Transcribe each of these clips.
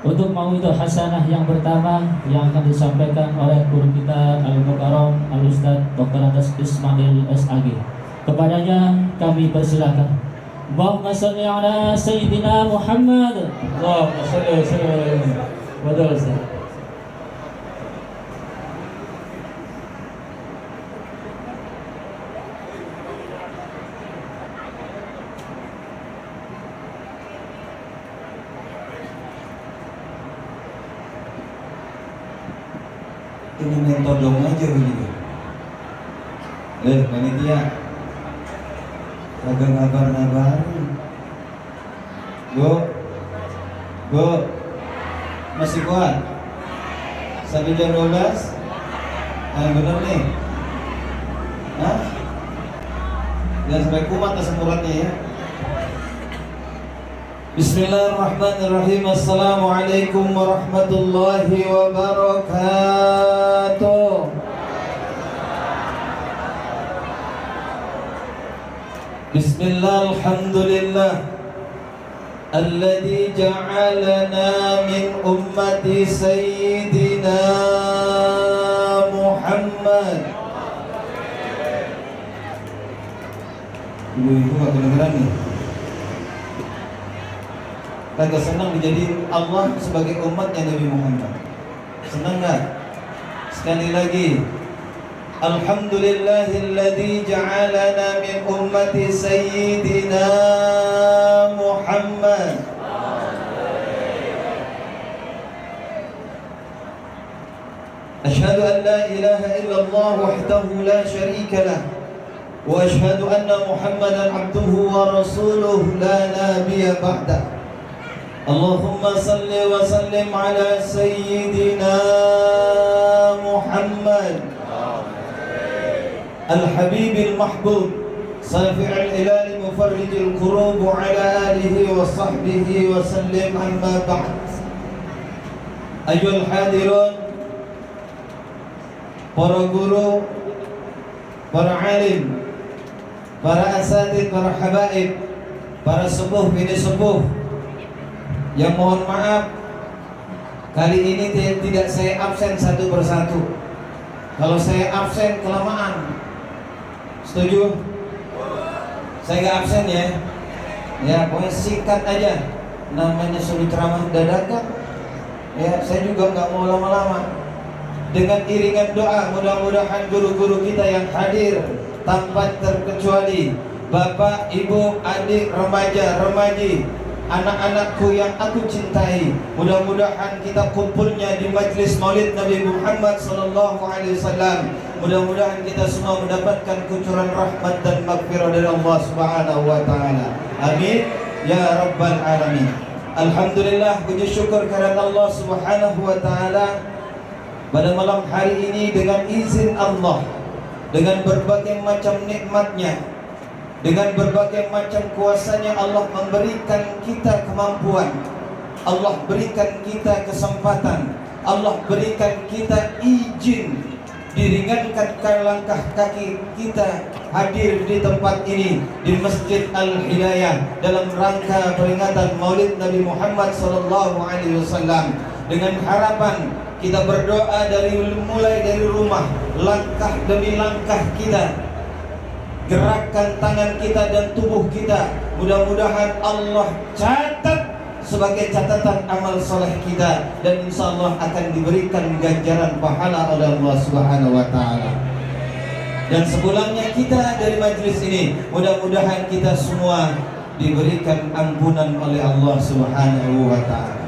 Untuk mauidhah hasanah yang pertama yang akan disampaikan oleh guru kita Al-Mukarram Al-Ustaz Dr. Andes Ismail SAG. Kepadanya kami persilakan. Allahumma shalli ala Sayyidina Muhammad. Allahumma shalli wa sallim ala Ustaz. Ini main todong aja begitu. Panitia kagak ngabar-ngabarin. Bu masih kuat sampai jam 12? Bener nih. Hah? Jangan sampai kumat asam uratnya ya. Bismillahirrahmanirrahim. Assalamualaikum warahmatullahi wabarakatuh. Bismillah, alhamdulillah alladzi ja'alana min ummati sayyidina Muhammad. Ibu-ibu gak kedengeran nih? Kagak senang dijadiin Allah sebagai umatnya Nabi Muhammad. Senang gak? Sekali lagi, alhamdulillahilladzi ja'alana min ummati sayyidina Muhammad. Asyhadu an la ilaha illallah wahdahu la syarika lah, wa asyhadu anna Muhammadan abduhu wa rasuluhu la nabiyya ba'dah. Allahumma salli wa sallim ala sayyidina Muhammad al-habib al-mahbub safi' al-hilal mufarrij al-kurub ala alihi wa sahbihi wa sallim, amma ba'd. Ayyuhal hadirun, para guru, para alim, para asatid, para habaib, para sepuh, bini sepuh, yang mohon maaf kali ini tidak saya absen satu persatu. Kalau saya absen kelamaan. Setuju? Saya nggak absen ya. Ya pokoknya singkat aja. Namanya suruh ceramah dadakan. Ya saya juga nggak mau lama-lama. Dengan iringan doa, mudah-mudahan guru-guru kita yang hadir tanpa terkecuali, bapak, ibu, adik, remaja, remaji, anak-anakku yang aku cintai, mudah-mudahan kita kumpulnya di majlis Maulid Nabi Muhammad sallallahu alaihi wasallam. Mudah-mudahan kita semua mendapatkan kucuran rahmat dan maghfirah dari Allah Subhanahu wa taala. Amin ya rabbal alamin. Alhamdulillah, puji syukur karena Allah Subhanahu wa taala pada malam hari ini dengan izin Allah, dengan berbagai macam nikmatnya, dengan berbagai macam kuasanya, Allah memberikan kita kemampuan, Allah berikan kita kesempatan, Allah berikan kita izin, diringankan langkah kaki kita hadir di tempat ini, di Masjid Al-Hidayah, dalam rangka peringatan Maulid Nabi Muhammad SAW. Dengan harapan kita berdoa mulai dari rumah, langkah demi langkah kita, gerakan tangan kita dan tubuh kita, mudah-mudahan Allah catat sebagai catatan amal soleh kita, dan insya Allah akan diberikan ganjaran pahala oleh Allah Subhanahu wa taala. Dan sepulangnya kita dari majlis ini, mudah-mudahan kita semua diberikan ampunan oleh Allah Subhanahu wa taala.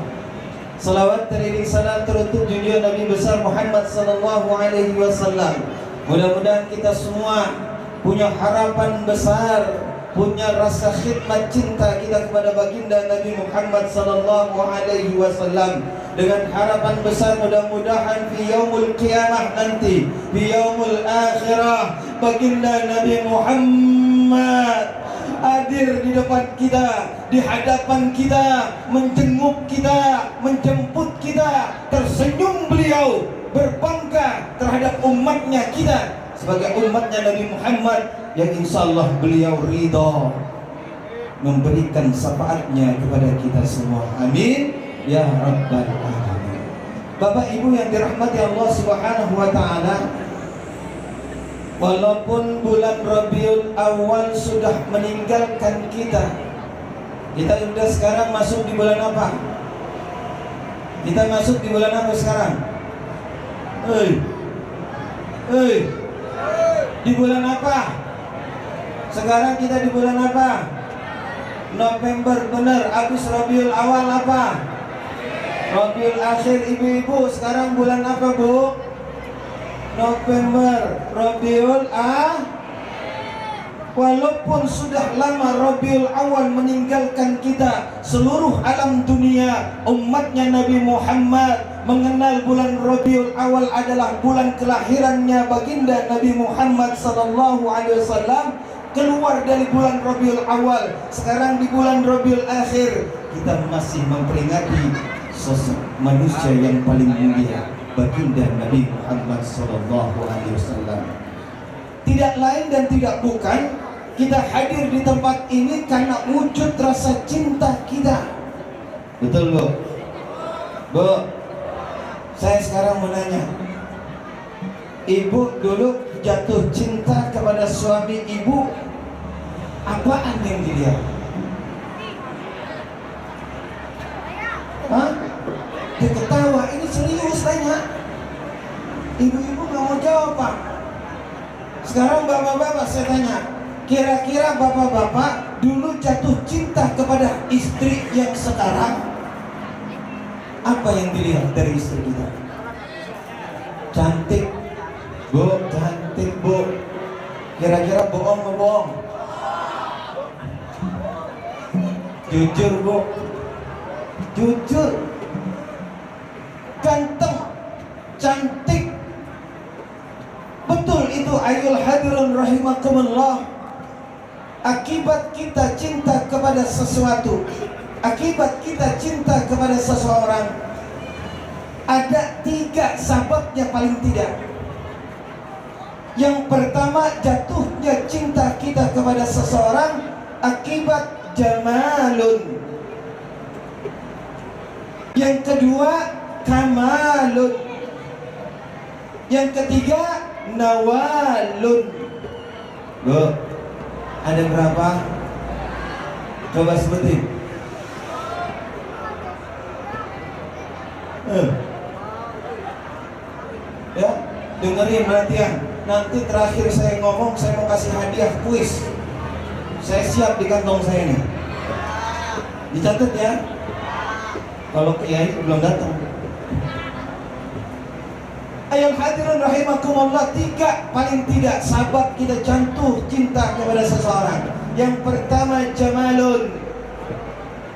Salawat teriring salam teruntuk junjungan Nabi besar Muhammad sallallahu alaihi wasallam. Mudah-mudahan kita semua punya harapan besar, punya rasa khidmat cinta kita kepada baginda Nabi Muhammad sallallahu alaihi wasallam, dengan harapan besar mudah-mudahan di yaumul qiyamah nanti, di yaumul akhirah, baginda Nabi Muhammad hadir di depan kita, di hadapan kita, menjenguk kita, menjemput kita, tersenyum beliau, berbangga terhadap umatnya kita sebagai umatnya Nabi Muhammad yang insya Allah beliau ridha memberikan syafaatnya kepada kita semua. Amin ya Rabbal Alamin. Bapak Ibu yang dirahmati Allah Subhanahu wa taala, walaupun bulan Rabiul Awal sudah meninggalkan kita sudah sekarang masuk di bulan apa? Kita masuk di bulan apa sekarang? Di bulan apa? Sekarang kita di bulan apa? November, benar. Habis Rabiul Awal apa? Rabiul Akhir. Ibu-ibu, sekarang bulan apa, Bu? November. Rabiul Walaupun sudah lama Rabiul Awal meninggalkan kita, seluruh alam dunia, umatnya Nabi Muhammad mengenal bulan Rabiul Awal adalah bulan kelahirannya baginda Nabi Muhammad sallallahu alaihi wasallam. Keluar dari bulan Rabiul Awal, sekarang di bulan Rabiul Akhir, kita masih memperingati sosok manusia yang paling mulia, baginda Nabi Muhammad sallallahu alaihi wasallam. Tidak lain dan tidak bukan, kita hadir di tempat ini karena wujud rasa cinta kita. Betul, Bu? Bu, saya sekarang mau nanya, ibu dulu jatuh cinta kepada suami ibu, apaan yang dilihat? Hah? Dia ketawa, ini serius tanya. Ibu-ibu gak mau jawab, Pak. Sekarang bapak-bapak saya tanya, kira-kira bapak-bapak dulu jatuh cinta kepada istri yang sekarang, apa yang dilihat dari istri kita? Cantik, Bu, cantik, Bu. Kira-kira bohong atau bohong? Jujur, Bu. Jujur. Ganteng, cantik. Betul itu, ayul hadirun rahimakumullah. Akibat kita cinta kepada sesuatu, akibat kita cinta kepada seseorang, ada 3 sebabnya paling tidak. Yang pertama, jatuhnya cinta kita kepada seseorang akibat jamalun. Yang kedua, kamalun. Yang ketiga, nawalun. Bu, ada berapa? Coba sebutin. Ya, dengerin perhatian. Nanti terakhir saya ngomong, saya mau kasih hadiah kuis. Saya siap di kantong saya nih. Dicatat ya. Kalau kiai belum datang. Ayol hadirin rahimakumullah, 3 paling tidak sabab kita jatuh cinta kepada seseorang. Yang pertama, jamalun.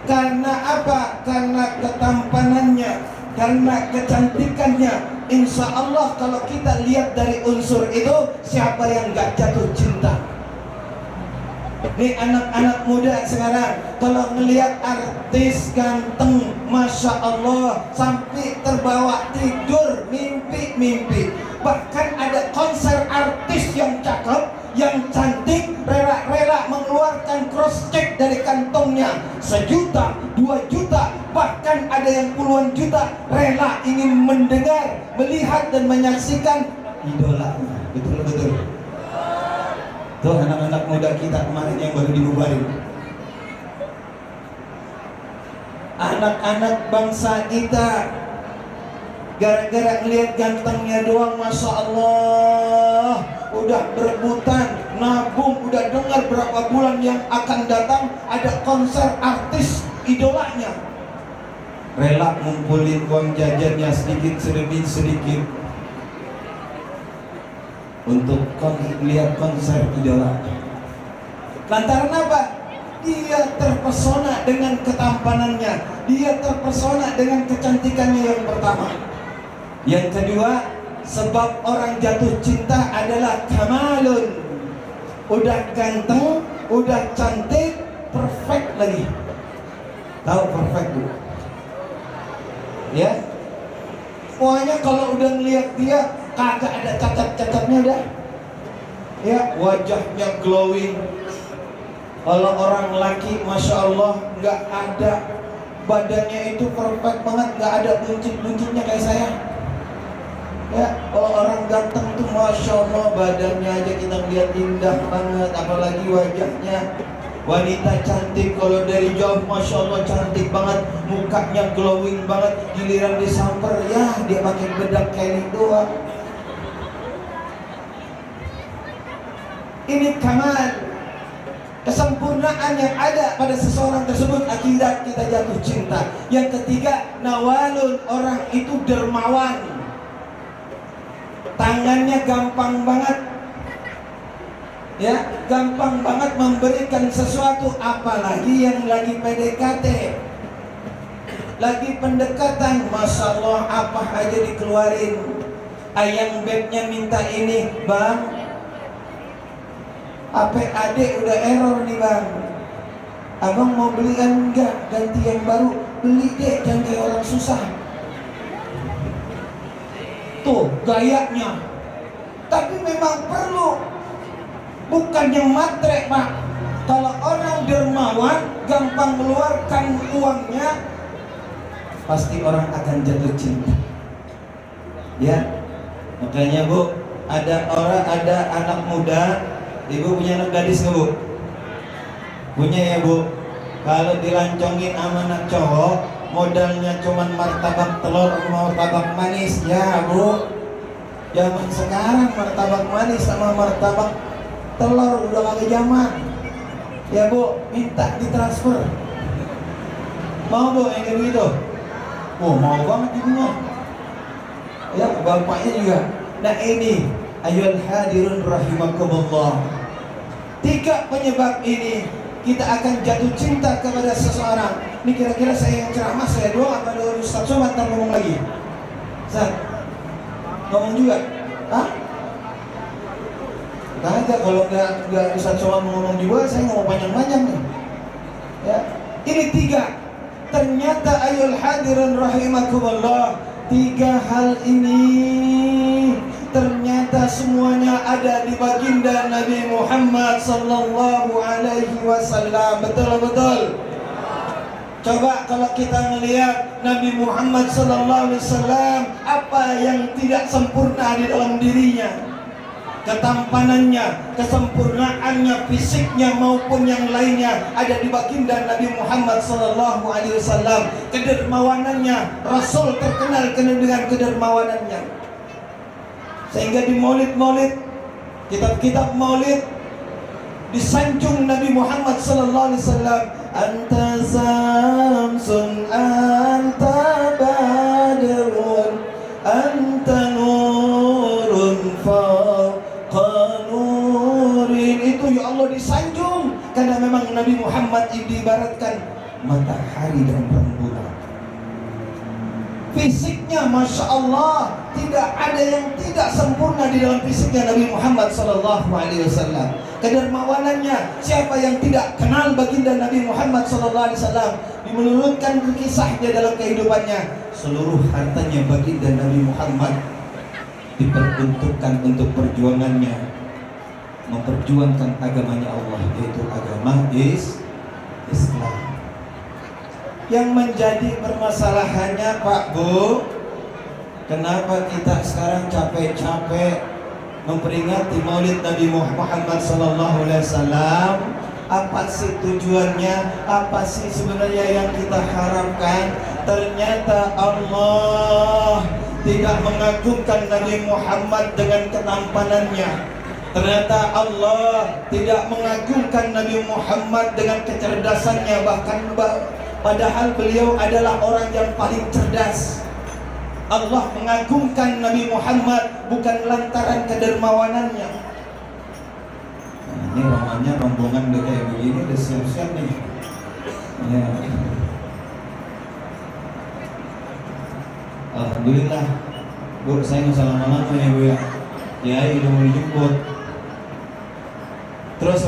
Karena apa? Karena ketampanannya, karena kecantikannya. Insya Allah kalau kita lihat dari unsur itu, siapa yang gak jatuh cinta? Nih anak-anak muda sekarang, kalau ngelihat artis ganteng, Masya Allah, sampai terbawa tidur, mimpi-mimpi. Bahkan ada konser artis yang cakep, yang cantik, rela-rela mengeluarkan cross check dari kantongnya 1 juta, 2 juta, bahkan ada yang puluhan juta, rela ingin mendengar, melihat dan menyaksikan idolanya. Betul-betul. Tuh anak-anak muda kita kemarin yang baru dibubarin. Anak-anak bangsa kita gara-gara ngelihat gantengnya doang, Masya Allah, udah berebutan, nabung, udah dengar berapa bulan yang akan datang ada konser artis idolanya. Rela ngumpulin uang jajannya sedikit demi sedikit untuk lihat konser idola. Lantaran apa? Dia terpesona dengan ketampanannya, dia terpesona dengan kecantikannya yang pertama. Yang kedua, sebab orang jatuh cinta adalah kamalun. Udah ganteng, udah cantik, perfect lagi. Tahu perfect, Bu? Ya, pokoknya kalau udah ngeliat dia kagak ada cacat-cacatnya dah. Ya, wajahnya glowing. Kalau orang laki, Masya Allah, nggak ada badannya itu perfect banget, nggak ada buncit-buncitnya kayak saya. Ya, kalau orang ganteng tuh Masya Allah, badannya aja kita lihat indah banget, apalagi wajahnya. Wanita cantik kalau dari jauh Masya Allah cantik banget, mukanya glowing banget, giliran disamper ya dia pakai bedak Kelly doang. Ini kamal, kesempurnaan yang ada pada seseorang tersebut akibat kita jatuh cinta. Yang ketiga, nawalun, orang itu dermawan. Tangannya gampang banget, ya, gampang banget memberikan sesuatu, apalagi yang lagi PDKT, lagi pendekatan, Masya Allah apa aja dikeluarin. Ayang bebnya minta ini, bang, HP adik udah error nih bang, abang mau beli kan? Enggak, ganti yang baru. Beli deh, jangan kayak orang susah. Tuh gayanya. Tapi memang perlu, bukan yang matre pak. Kalau orang dermawan, gampang mengeluarkan uangnya, pasti orang akan jatuh cinta. Ya, makanya bu, ada anak muda. Ibu punya anak gadis nggak bu? Punya ya bu. Kalau dilancongin sama anak cowok, modalnya cuman martabak telur sama martabak manis, ya bu. Zaman sekarang martabak manis sama martabak telur udah kagak zaman. Ya bu, minta ditransfer. Mau bu yang kayak begitu? Oh mau banget ibunya. Ya bapaknya juga. Nah ini, ayyuhal hadirun rahimakumullah. 3 penyebab ini kita akan jatuh cinta kepada seseorang. Ini kira-kira saya yang ceramah, saya doang apa ada Ustaz Somad ntar ngomong lagi? Ustaz, ngomong juga? Hah? Gak ada, kalau nggak Ustaz Somad ngomong juga, saya ngomong panjang-panjang nih. Ya, ini 3. Ternyata ayyuhal hadirun rahimakumullah, 3 hal ini ternyata semuanya ada di baginda Nabi Muhammad sallallahu alaihi wasallam. Betul. Coba kalau kita melihat Nabi Muhammad sallallahu alaihi wasallam, apa yang tidak sempurna di dalam dirinya? Ketampanannya, kesempurnaannya, fisiknya maupun yang lainnya ada di baginda Nabi Muhammad sallallahu alaihi wasallam. Kedermawanannya, Rasul terkenal dengan kedermawanannya. Sehingga di maulid-maulid, kitab-kitab maulid, disanjung Nabi Muhammad sallallahu alaihi wasallam, anta samsun anta badrun anta nurun fawqa nurin. Itu ya Allah disanjung karena memang Nabi Muhammad diibaratkan matahari dan rembulan. Fisiknya Masya Allah, tidak ada yang tidak sempurna di dalam fisiknya Nabi Muhammad sallallahu alaihi wasallam. Kedermawanannya, siapa yang tidak kenal baginda Nabi Muhammad sallallahu alaihi wasallam? Menurutkan kisahnya dalam kehidupannya, seluruh hartanya baginda Nabi Muhammad diperuntukkan untuk perjuangannya, memperjuangkan agamanya Allah, yaitu agama Islam. Yang menjadi permasalahannya Pak Bu, kenapa kita sekarang capek-capek memperingati Maulid Nabi Muhammad sallallahu alaihi wasallam? Apa sih tujuannya? Apa sih sebenarnya yang kita harapkan? Ternyata Allah tidak mengagungkan Nabi Muhammad dengan ketampanannya. Ternyata Allah tidak mengagungkan Nabi Muhammad dengan kecerdasannya, padahal beliau adalah orang yang paling cerdas. Allah mengagungkan Nabi Muhammad bukan lantaran kedermawanannya. Nah, ini namanya rombongan udah kayak begini, udah siap-siap nih. Ya. Alhamdulillah, Bu, saya nggak usah lama-lama ya Bu ya. Ya, udah mau dijemput. Terus.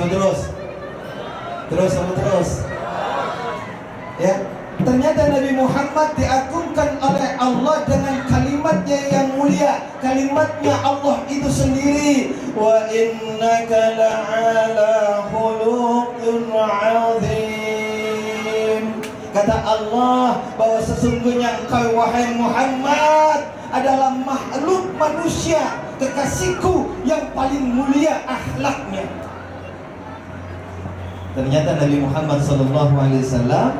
Ya, ternyata Nabi Muhammad diagungkan oleh Allah dengan kalimatnya yang mulia. Kalimatnya Allah itu sendiri, wa innaka la'ala khuluqin 'azim. Kata Allah bahwa sesungguhnya engkau wahai Muhammad adalah makhluk manusia kekasihku yang paling mulia akhlaknya. Ternyata Nabi Muhammad SAW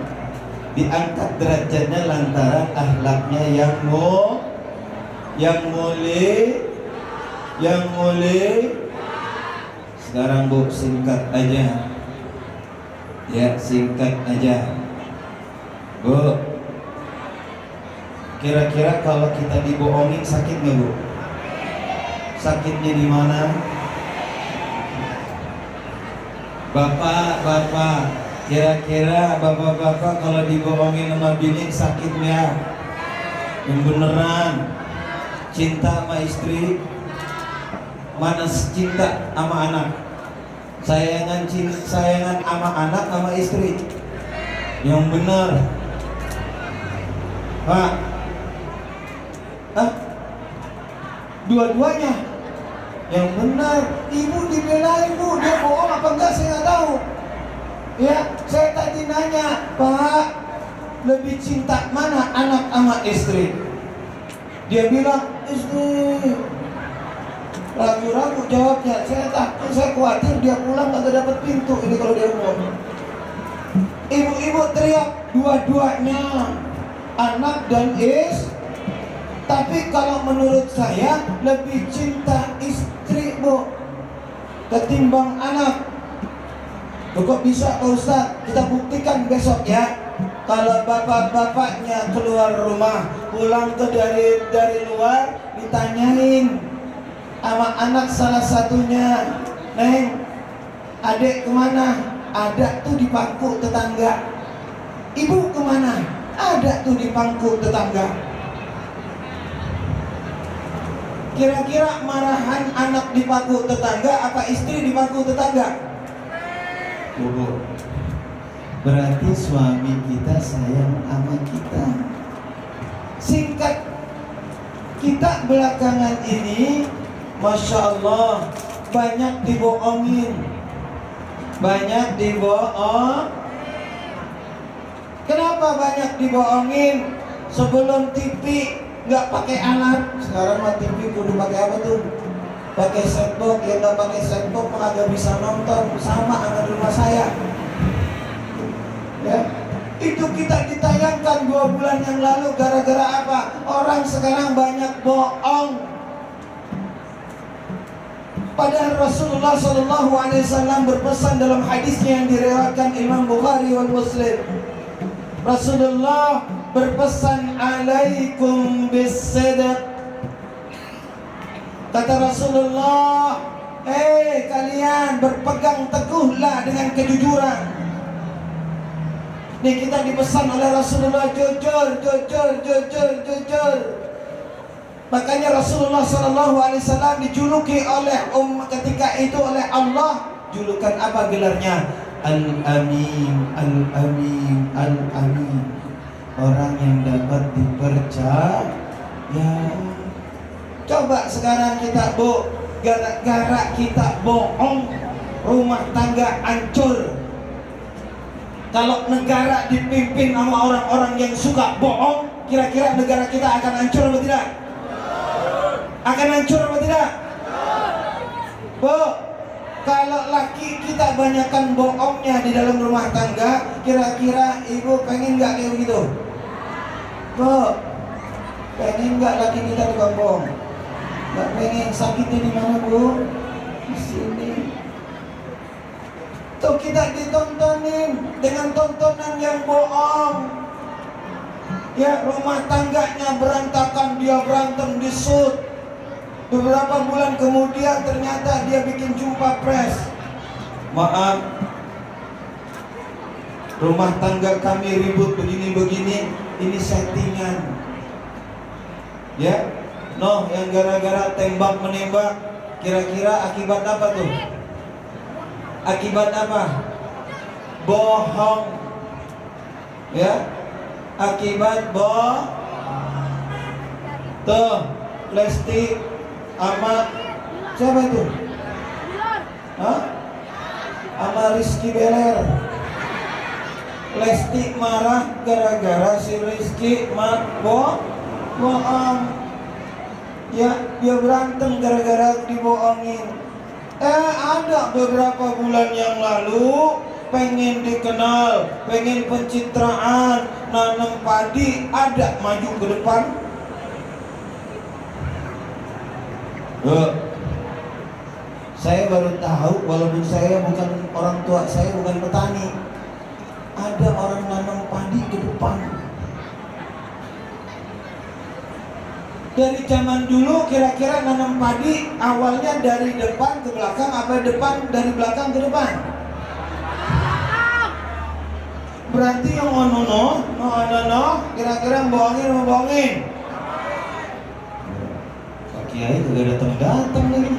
diangkat derajatnya lantaran akhlaknya yang mulia. Sekarang Bu, singkat aja. Ya, singkat aja. Bu, kira-kira kalau kita dibohongin sakit nggak Bu? Sakitnya di mana? Bapak, kira-kira bapak-bapak kalau dibohongin sama bini sakitnya? Yang beneran cinta sama istri, mana cinta sama anak? Sayangan sama anak sama istri. Yang benar. Pak. Dua-duanya. Yang benar. Ibu dibelain Bu, dia bohong apa enggak saya nggak tahu. Ya, saya tadi nanya, Pak, lebih cinta mana anak sama istri? Dia bilang istri. Ragu-ragu jawabnya. Saya khawatir dia pulang nggak dapat pintu ini kalau dia ngomong. Ibu-ibu teriak dua-duanya, anak dan tapi kalau menurut saya lebih cinta istri Bu ketimbang anak. Kok bisa Pak Ustaz? Kita buktikan besok ya. Kalau bapak-bapaknya keluar rumah, pulang ke dari luar, ditanyain sama anak salah satunya, Neng, adek kemana? Ada tuh di pangku tetangga. Ibu kemana? Ada tuh di pangku tetangga. Kira-kira marahan anak di pangku tetangga apa istri di pangku tetangga? Bu, berarti suami kita sayang sama kita. Singkat, kita belakangan ini Masya Allah banyak dibohongin. Kenapa banyak dibohongin? Sebelum TV nggak pakai alat. Sekarang mah TV kudu pakai apa tuh? Pakai setbox. Yang nggak pakai setbox mah agak bisa nonton. Sama sama di rumah saya. Ya, itu kita ditayangkan 2 bulan yang lalu. Gara-gara apa? Orang sekarang banyak bohong. Padahal Rasulullah SAW berpesan dalam hadisnya yang diriwayatkan Imam Bukhari wal Muslim. Rasulullah berpesan, alaikum bis-sidq. Kata Rasulullah, kalian berpegang teguhlah dengan kejujuran. Nih kita dipesan oleh Rasulullah jujur. Makanya Rasulullah SAW dijuluki oleh ketika itu oleh Allah, julukan apa gelarnya? Al-Amin, Al-Amin, Al-Amin. Orang yang dapat dipercaya. Coba sekarang kita gara-gara kita bohong, rumah tangga hancur. Kalau negara dipimpin sama orang-orang yang suka bohong, kira-kira negara kita akan hancur atau tidak? Akan hancur atau tidak? Bu, kalau laki kita banyakkan bohongnya di dalam rumah tangga, kira-kira ibu pengen nggak kayak begitu? Bu, pengen nggak laki kita tukang bohong? Nggak pengen. Sakitnya di mana Bu? Di sini. Tuh kita ditontonin dengan tontonan yang bohong. Ya, rumah tangganya berantakan, dia berantem di shoot. Beberapa bulan kemudian ternyata dia bikin jumpa pers. Maaf, rumah tangga kami ribut begini-begini, ini settingan. Ya, yang gara-gara tembak menembak, kira-kira akibat apa tuh? Akibat apa? Bohong. Ya, akibat tuh, Lesti sama siapa itu? Hah? Sama Rizky Beler. Lesti marah gara-gara si Rizky bohong. Ya, dia berantem gara-gara dibohongin. Ada beberapa bulan yang lalu pengen dikenal, pengen pencitraan, nanam padi, ada maju ke depan. Saya baru tahu, walaupun saya bukan orang tua, saya bukan petani, ada orang nanam padi ke depan. Dari zaman dulu kira-kira nanam padi awalnya dari depan ke belakang apa dari belakang ke depan? Berarti yang no, kira-kira bohongin. Pak Kiai juga datang lagi.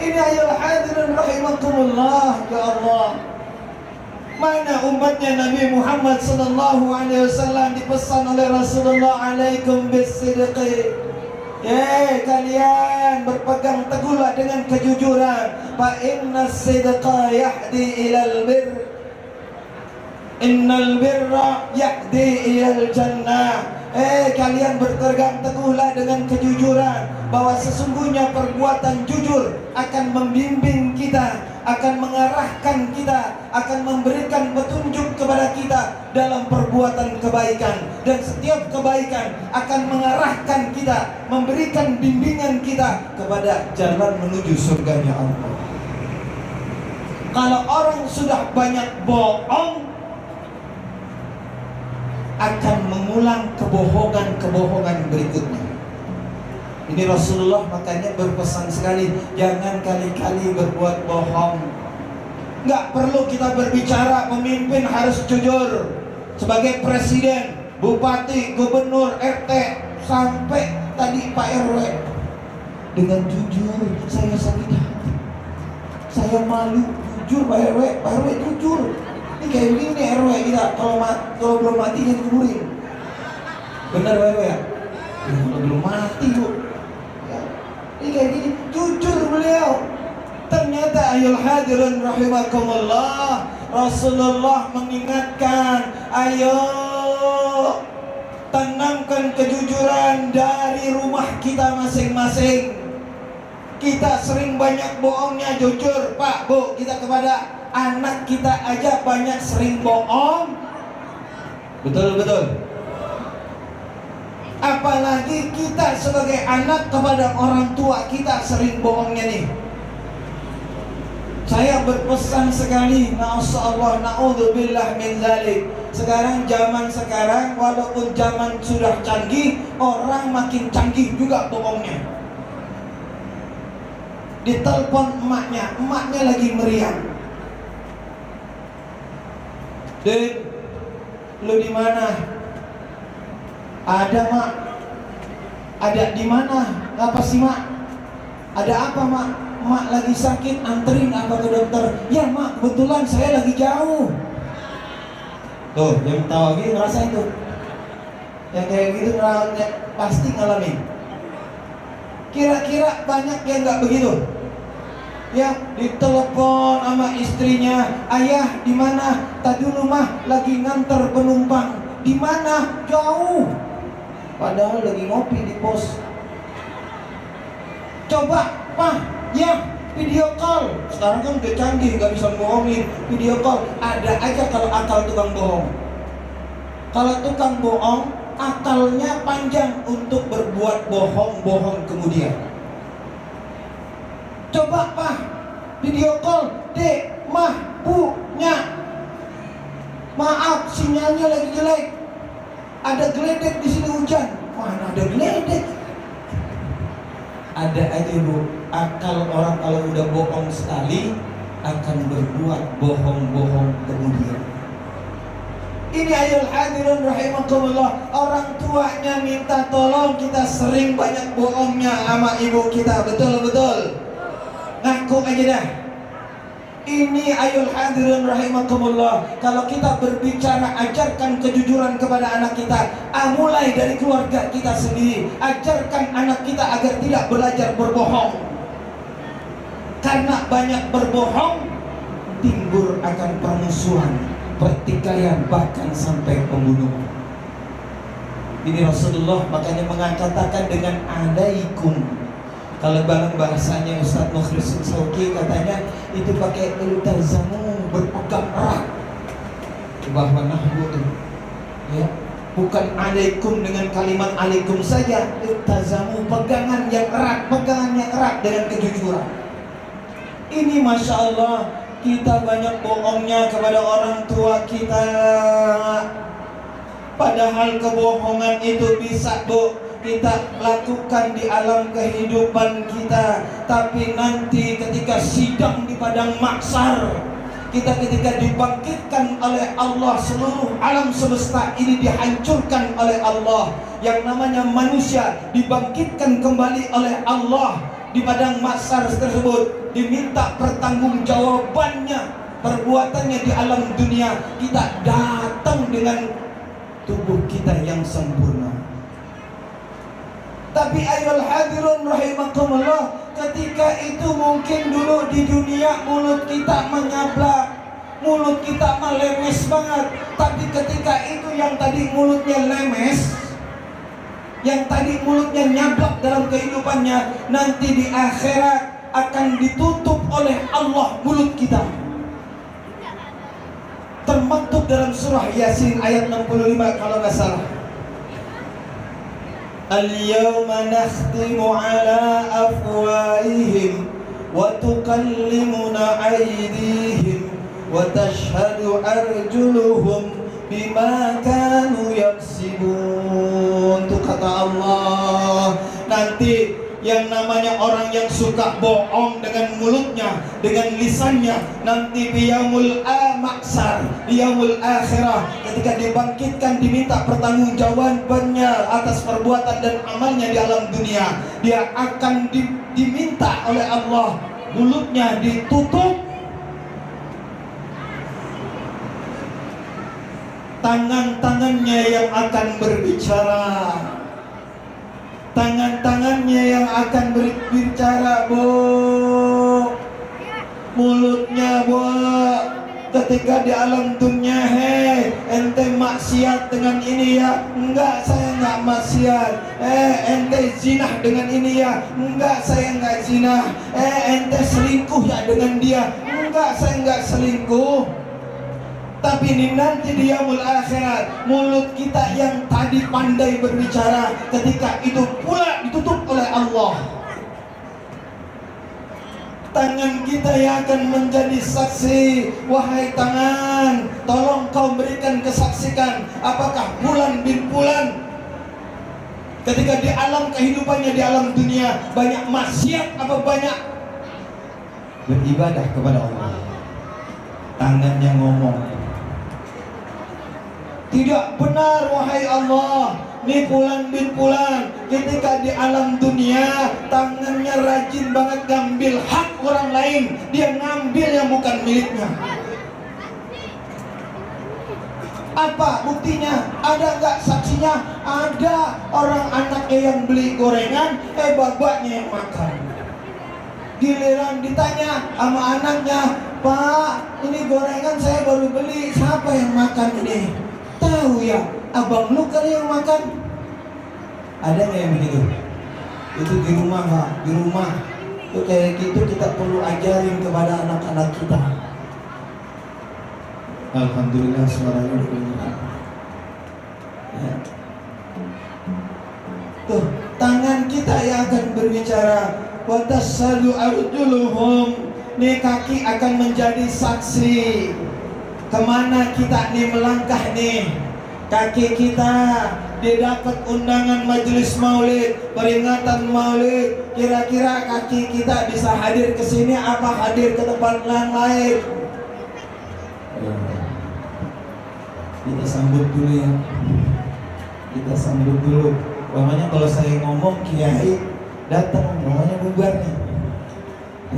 Ini ayol hadirin rahimakumullah, ya Allah. Mana umatnya Nabi Muhammad sallallahu alaihi wasallam dipesan oleh Rasulullah, alaikum bisidqi. Kalian berpegang teguhlah dengan kejujuran. Fa inna sidqa yahdi ilal bir. Innal birra yahdi ilal jannah. Kalian berpegang teguhlah dengan kejujuran, bahwa sesungguhnya perbuatan jujur akan membimbing kita, akan mengarahkan kita, akan memberikan petunjuk kepada kita dalam perbuatan kebaikan, dan setiap kebaikan akan mengarahkan kita, memberikan bimbingan kita kepada jalan menuju surganya Allah. Kalau orang sudah banyak bohong, akan mengulang kebohongan berikutnya. Ini Rasulullah makanya berpesan sekali, jangan kali-kali berbuat bohong. Nggak perlu kita berbicara pemimpin harus jujur. Sebagai presiden, bupati, gubernur, RT, sampai tadi Pak RW, dengan jujur, saya sakit hati, saya malu, jujur Pak RW jujur. Ini kayak begini nih RW kita, kalau belum mati jangan dikuburin. Benar Pak RW ya? Kalau belum mati Bu. Ini kayak gini, jujur beliau. Ternyata ayol hadirin rahimakumullah, Rasulullah mengingatkan, ayo tanamkan kejujuran dari rumah kita masing-masing. Kita sering banyak bohongnya, jujur Pak Bu, kita kepada anak kita aja banyak sering bohong. Betul. Apalagi kita sebagai anak kepada orang tua kita sering bohongnya nih. Saya berpesan sekali, na'usallah, na'udzubillah min dzalik. Zaman sekarang walaupun zaman sudah canggih, orang makin canggih juga bohongnya. Ditelepon emaknya lagi meriang. Dek, lu di mana? Ada Mak. Ada di mana? Ngapa sih Mak? Ada apa Mak? Mak lagi sakit, anterin apa ke dokter? Ya Mak, kebetulan saya lagi jauh. Tuh, yang tahu lagi ngerasain tuh. Yang kayak gitu pasti ngalamin. Kira-kira banyak yang nggak begitu. Ya, ditelepon sama istrinya, ayah di mana? Tadi rumah lagi nganter penumpang. Di mana? Jauh. Padahal lagi ngopi di pos. Coba, Pak, ya video call. Sekarang kan udah canggih, gak bisa bohongin. Video call, ada aja kalau akal tukang bohong. Kalau tukang bohong, akalnya panjang untuk berbuat bohong kemudian. Coba Pak, video call, Dek, Mah, Bu, Nya. Maaf, sinyalnya lagi jelek. Ada geledek di sini hujan. Mana ada geledek? Ada aja Bu, akal orang kalau udah bohong sekali akan berbuat bohong kemudian. Ini ayol hadirin rahimakumullah, orang tuanya minta tolong, kita sering banyak bohongnya sama ibu kita, betul. Ngaku aja dah. Ini ayol hadirin rahimakumullah, kalau kita berbicara ajarkan kejujuran kepada anak kita, mulai dari keluarga kita sendiri. Ajarkan anak kita agar tidak belajar berbohong. Karena banyak berbohong timbul akan permusuhan, pertikaian, bahkan sampai pembunuhan. Ini Rasulullah makanya mengatakan dengan alaikum. Kalau dalam bahasanya Ustaz Mukhlisin Sauki katanya itu pakai iltazamu, berpegang erat. Bahwa nahwu itu, ya, bukan alaikum dengan kalimat alaikum saja, iltazamu, pegangan yang erat dengan kejujuran. Ini Masya Allah, kita banyak bohongnya kepada orang tua kita. Padahal kebohongan itu bisa kita lakukan di alam kehidupan kita, tapi nanti ketika sidang di padang mahsyar, kita ketika dibangkitkan oleh Allah, seluruh alam semesta ini dihancurkan oleh Allah. Yang namanya manusia dibangkitkan kembali oleh Allah di padang mahsyar tersebut, diminta pertanggungjawabannya, perbuatannya di alam dunia. Kita datang dengan tubuh kita yang sempurna. Tapi ayyuhal hadirun rahimakumullah, ketika itu mungkin dulu di dunia mulut kita menyablak, mulut kita melemes banget. Tapi ketika itu yang tadi mulutnya lemes, yang tadi mulutnya nyablak dalam kehidupannya, nanti di akhirat akan ditutup oleh Allah mulut kita. Termaktub dalam surah Yasin ayat 65 kalau nggak salah. Al-yawma nakhtimu ala afwahihim wa tukallimuna aydihim wa tashhadu arjuluhum bima kanu yaksibun. Itu kata Allah. Nanti yang namanya orang yang suka bohong dengan mulutnya, dengan lisannya, nanti di yaumul mahsyar, di yaumul akhirah, ketika dibangkitkan diminta pertanggungjawabannya atas perbuatan dan amalnya di alam dunia, dia akan diminta oleh Allah mulutnya ditutup, tangan-tangannya yang akan berbicara, tangan-tangannya yang akan berbicara, mulutnya, ketika di alam dunia, hei ente maksiat dengan ini ya, enggak saya enggak maksiat. Ente zinah dengan ini ya, enggak saya enggak zinah. Ente selingkuh ya dengan dia, enggak saya enggak selingkuh. Tapi ini nanti di yaumul akhirat, mulut kita yang tadi pandai berbicara, ketika itu pula ditutup oleh Allah. Tangan kita yang akan menjadi saksi. Wahai tangan, tolong kau berikan kesaksikan, apakah Fulan bin Fulan ketika di alam kehidupannya, di alam dunia, banyak maksiat apa banyak beribadah kepada Allah. Tangannya ngomong, tidak benar wahai Allah, ini Fulan bin Fulan ketika di alam dunia tangannya rajin banget ngambil hak orang lain, dia ngambil yang bukan miliknya. Apa buktinya? Ada nggak saksinya? Ada. Orang anaknya yang beli gorengan, bapaknya yang makan. Giliran ditanya sama anaknya, Pak, ini gorengan saya baru beli, siapa yang makan ini? Tahu ya, abang lu kali yang makan. Ada nggak yang begitu? Itu di rumah Pak, di rumah. Itu kayak gitu kita perlu ajarin kepada anak-anak kita. Alhamdulillah suaranya udah kedengeran. Ya. Tuh, tangan kita yang akan berbicara. Wa tashalu arjuluhum. Nih kaki akan menjadi saksi. Kemana kita nih melangkah nih? Kaki kita didapat undangan majelis maulid, peringatan maulid. Kira-kira kaki kita bisa hadir ke sini apa hadir ke tempat yang lain? Kita sambut dulu ya. Kita sambut dulu. Namanya kalau saya ngomong kiai datang, namanya bubar nih.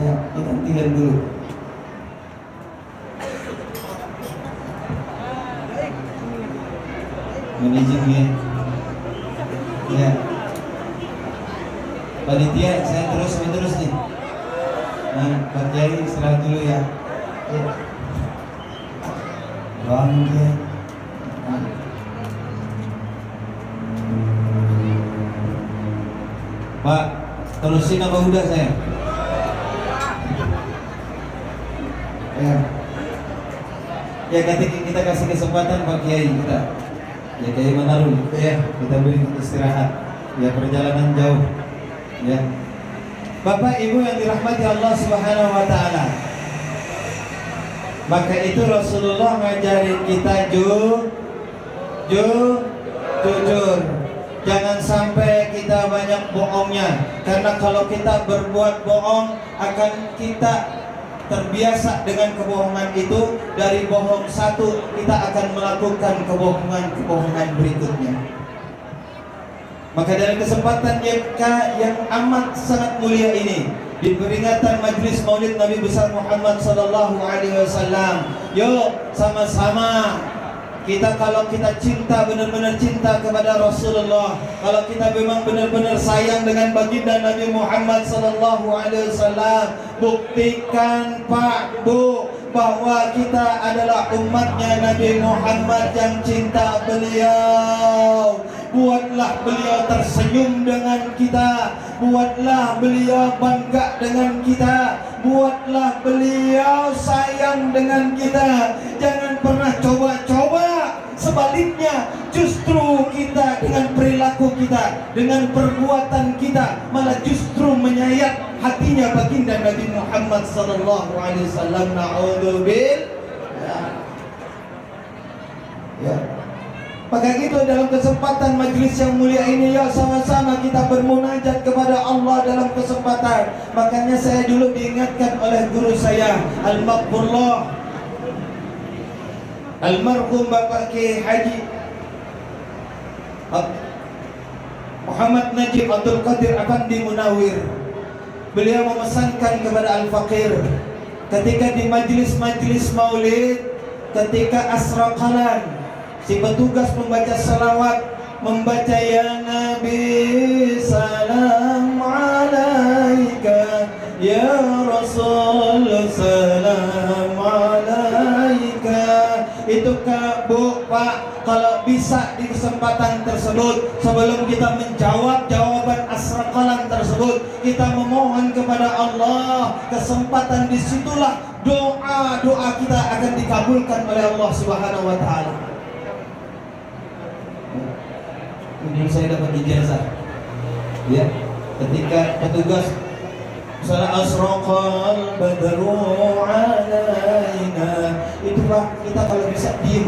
Ya, kita gantian dulu. Manajernya, ya, panitia saya terus nih. Nah, Pak Kiai istirahat dulu ya. Ya. Bangkit. Pak, terusin apa udah saya? Ya. Ya kita kasih kesempatan Pak Kiai kita. Ya Kiai Manarul ya, kita beri istirahat. Ya perjalanan jauh. Ya. Bapak Ibu yang dirahmati Allah Subhanahu wa taala. Maka itu Rasulullah ngajarin kita jujur. Jangan sampai kita banyak bohongnya. Karena kalau kita berbuat bohong, akan kita terbiasa dengan kebohongan itu. Dari bohong satu, kita akan melakukan kebohongan berikutnya. Maka dari kesempatan yang amat sangat mulia ini, di peringatan Majlis Maulid Nabi besar Muhammad sallallahu alaihi wasallam, yuk sama-sama kita, kalau kita cinta, benar-benar cinta kepada Rasulullah, kalau kita memang benar-benar sayang dengan baginda Nabi Muhammad sallallahu alaihi wasallam, buktikan Pak Bu bahwa kita adalah umatnya Nabi Muhammad yang cinta beliau. Buatlah beliau tersenyum dengan kita, buatlah beliau bangga dengan kita, buatlah beliau sayang dengan kita. Jangan pernah coba-coba sebaliknya, justru kita dengan perilaku kita, dengan perbuatan kita, malah justru menyayat hatinya baginda Nabi Muhammad sallallahu alaihi wasallam. Na'udzubillah. Ya. Maka itu dalam kesempatan majlis yang mulia ini, ya sama-sama kita bermunajat kepada Allah dalam kesempatan. Makanya saya dulu diingatkan oleh guru saya Al-Maqbullah almarhum Bapak Kiai Haji Muhammad Najib Abdul Qadir Afandi Munawir. Beliau memesankan kepada Al-Faqir ketika di majlis-majlis maulid, ketika asraqalan, si petugas membaca salawat, membaca ya Nabi salam alaika, ya Rasul salam alaika. Itu Kak Bu Pak, kalau bisa di kesempatan tersebut, sebelum kita menjawab jawaban asraqalan tersebut, kita memohon kepada Allah, kesempatan disitulah doa-doa kita akan dikabulkan oleh Allah Subhanahu wa taala. Ini saya dapat ijazah. Ya, ketika petugas salah asraqal badru alaina, itu Pak, kita kalau bisa diem,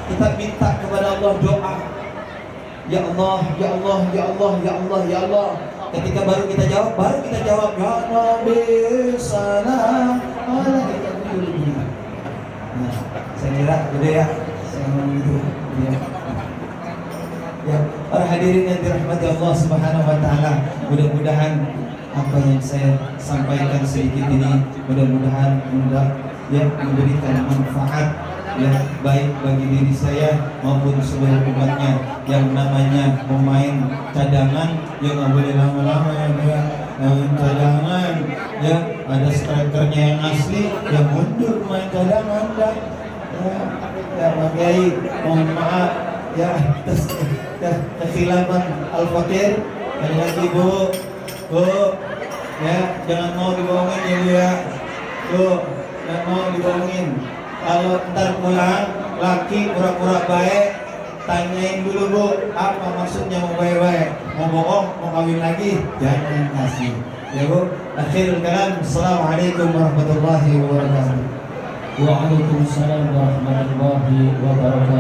kita minta kepada Allah doa. Ya Allah, ya Allah, ya Allah, ya Allah, ya Allah. Ketika baru kita jawab ya Nabi salam alaika. Nah, saya kira udah ya, saya ngomong gitu ya. Ya, para hadirin yang dirahmati Allah Subhanahu wa taala, mudah-mudahan apa yang saya sampaikan sedikit ini mudah-mudahan memberikan manfaat ya, baik bagi diri saya maupun seluruh umatnya. Yang namanya pemain cadangan yang nggak boleh lama-lama ya, cadangan ya, ada strikernya yang asli yang mundur main cadangan dah ya, Pak Kiai mohon maaf ya atas kekhilafan Al-Faqir. Dan lagi Bu ya, jangan mau dibohongin ya Bu ya. Bu, jangan mau dibohongin. Kalau ntar pulang laki pura-pura baik, tanyain dulu Bu, apa maksudnya mau baik-baik, mau bohong, mau kawin lagi, jangan kasih ya Bu. Akhirul kalam, assalamualaikum warahmatullahi wabarakatuh. Waalaikumsalam warahmatullahi wabarakatuh.